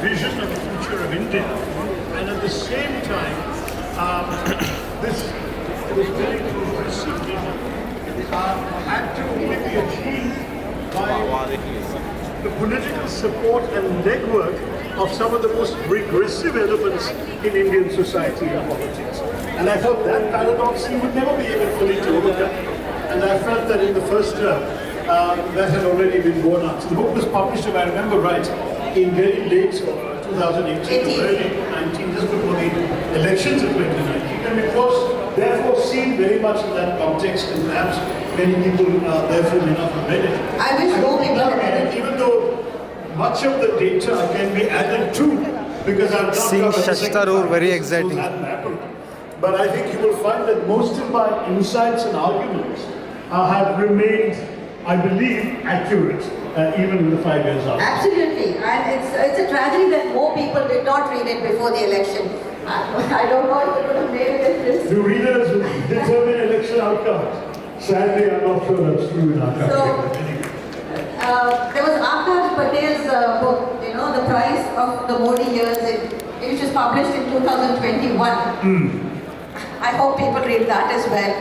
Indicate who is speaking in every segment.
Speaker 1: Vision of the future of India, and at the same time, this was very progressively had to only be achieved by the political support and legwork of some of the most regressive elements in Indian society and politics. And I felt that paradox he would never be able fully to overcome. And I felt that in the first term, that had already been borne out. So the book was published, if I remember right, in very late 2018 or early 2019, just before the elections of 2019. And it was therefore seen very much in that context, and perhaps many people therefore may not have read it.
Speaker 2: I wish more people had read it.
Speaker 1: Even though much of the data can be added to, because I've not
Speaker 3: Seeing Shashtarur very exciting.
Speaker 1: But I think you will find that most of my insights and arguments have remained, I believe, accurate, even in the 5 years after.
Speaker 2: Absolutely, and it's a tragedy that more people did not read it before the election. I don't know if it would have made it this.
Speaker 1: Do readers determine election outcomes? Sadly, I'm not sure that's true in our country.
Speaker 2: So, there was Akash Patel's book, The Price of the Modi Years, which was published in 2021. I hope people read that as well.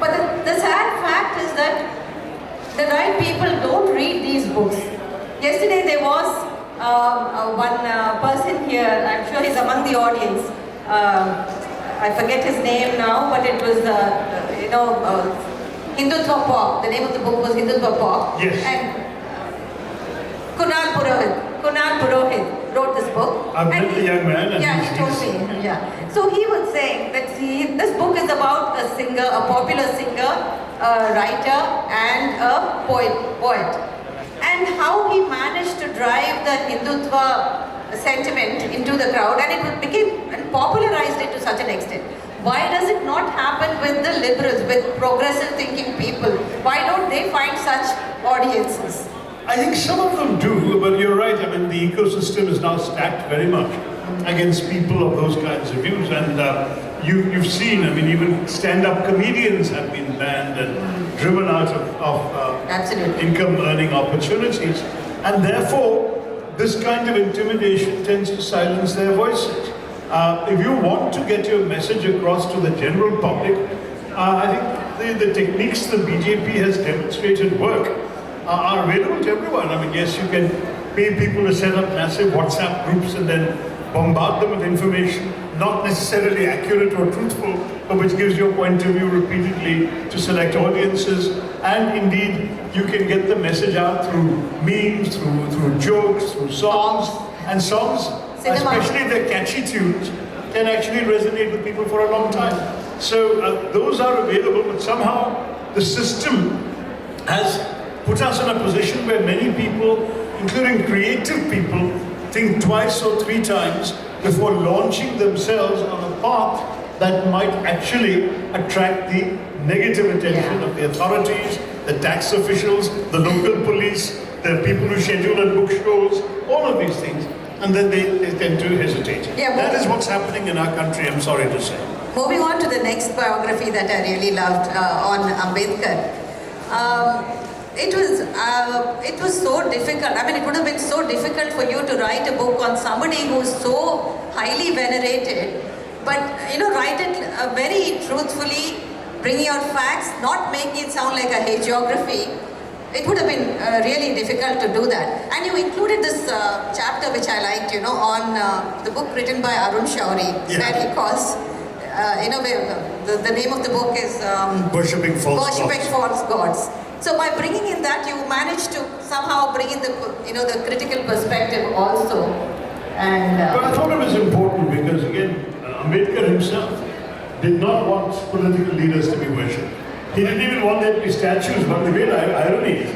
Speaker 2: But the sad fact is that the right people don't read these books. Yesterday there was one person here, I'm sure he's among the audience. I forget his name now, but it was, Hindutva Pop. The name of the book was Hindutva Pop.
Speaker 1: Yes.
Speaker 2: And Kunal Purohit wrote this book.
Speaker 1: I've met the young man. And
Speaker 2: yeah, he told me. Yeah. So he was saying that this book is about a singer, a popular singer, a writer, and a poet. And how he managed to drive the Hindutva sentiment into the crowd, and it became and popularized it to such an extent. Why does it not happen with the liberals, with progressive thinking people? Why don't they find such audiences?
Speaker 1: I think some of them do, but you're right. I mean, the ecosystem is now stacked very much against people of those kinds of views. And you've seen, I mean, even stand-up comedians have been banned and driven out of income-earning opportunities. And therefore, this kind of intimidation tends to silence their voices. If you want to get your message across to the general public, I think the techniques the BJP has demonstrated work are available to everyone. I mean, yes, you can pay people to set up massive WhatsApp groups and then bombard them with information, not necessarily accurate or truthful, but which gives your point of view repeatedly to select audiences. And indeed, you can get the message out through memes, through jokes, through songs. And songs, especially their catchy tunes, can actually resonate with people for a long time. So those are available, but somehow the system has put us in a position where many people, including creative people, think twice or three times before launching themselves on a path that might actually attract the negative attention of the authorities, the tax officials, the local police, the people who schedule and book shows, all of these things. And then they tend to hesitate. Yeah, that is what's happening in our country, I'm sorry to say.
Speaker 2: Moving on to the next biography that I really loved on Ambedkar. It was so difficult. I mean, it would have been so difficult for you to write a book on somebody who's so highly venerated, but write it very truthfully, bringing out facts, not making it sound like a hagiography. It would have been really difficult to do that. And you included this chapter which I liked, on the book written by Arun Shauri, where he calls, the name of the book is
Speaker 1: Worshipping False
Speaker 2: Gods. So by bringing in that, you managed to somehow bring in the critical perspective also. And
Speaker 1: but I thought it was important because, again, Ambedkar himself did not want political leaders to be worshipped. He didn't even want there to be statues, but the great irony is,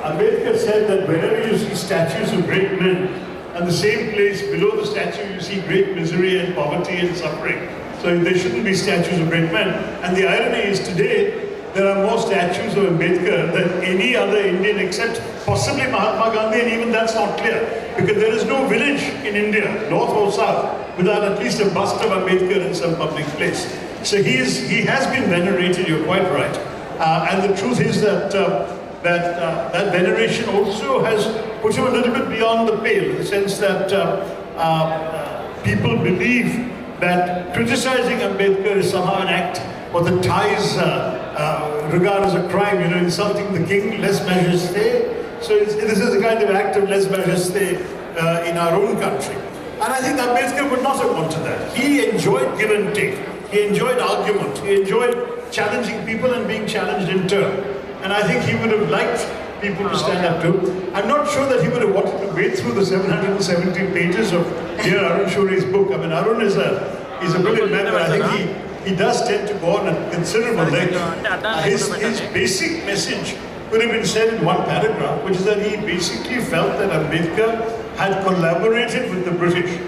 Speaker 1: Ambedkar said that whenever you see statues of great men, and the same place below the statue you see great misery and poverty and suffering. So there shouldn't be statues of great men. And the irony is today, there are more statues of Ambedkar than any other Indian except possibly Mahatma Gandhi, and even that's not clear. Because there is no village in India, north or south, without at least a bust of Ambedkar in some public place. So he has been venerated, you're quite right. And the truth is that that veneration also has put him a little bit beyond the pale, in the sense that people believe that criticizing Ambedkar is somehow an act, or the Thais regard as a crime, insulting the king, lèse majesté. So this is a kind of act of lèse majesté in our own country. And I think Ambedkar would not have wanted that. He enjoyed give and take. He enjoyed argument. He enjoyed challenging people and being challenged in turn. And I think he would have liked people to stand up to. I'm not sure that he would have wanted to wade through the 770 pages of dear Arun Shuri's book. I mean, Arun is a brilliant man, but I think he does tend to go on a considerable length. His basic message could have been said in one paragraph, which is that he basically felt that Ambedkar had collaborated with the British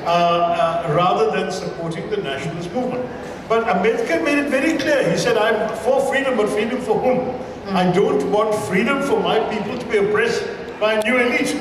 Speaker 1: rather than supporting the nationalist movement. But Ambedkar made it very clear. He said, I'm for freedom, but freedom for whom? I don't want freedom for my people to be oppressed by a new elite.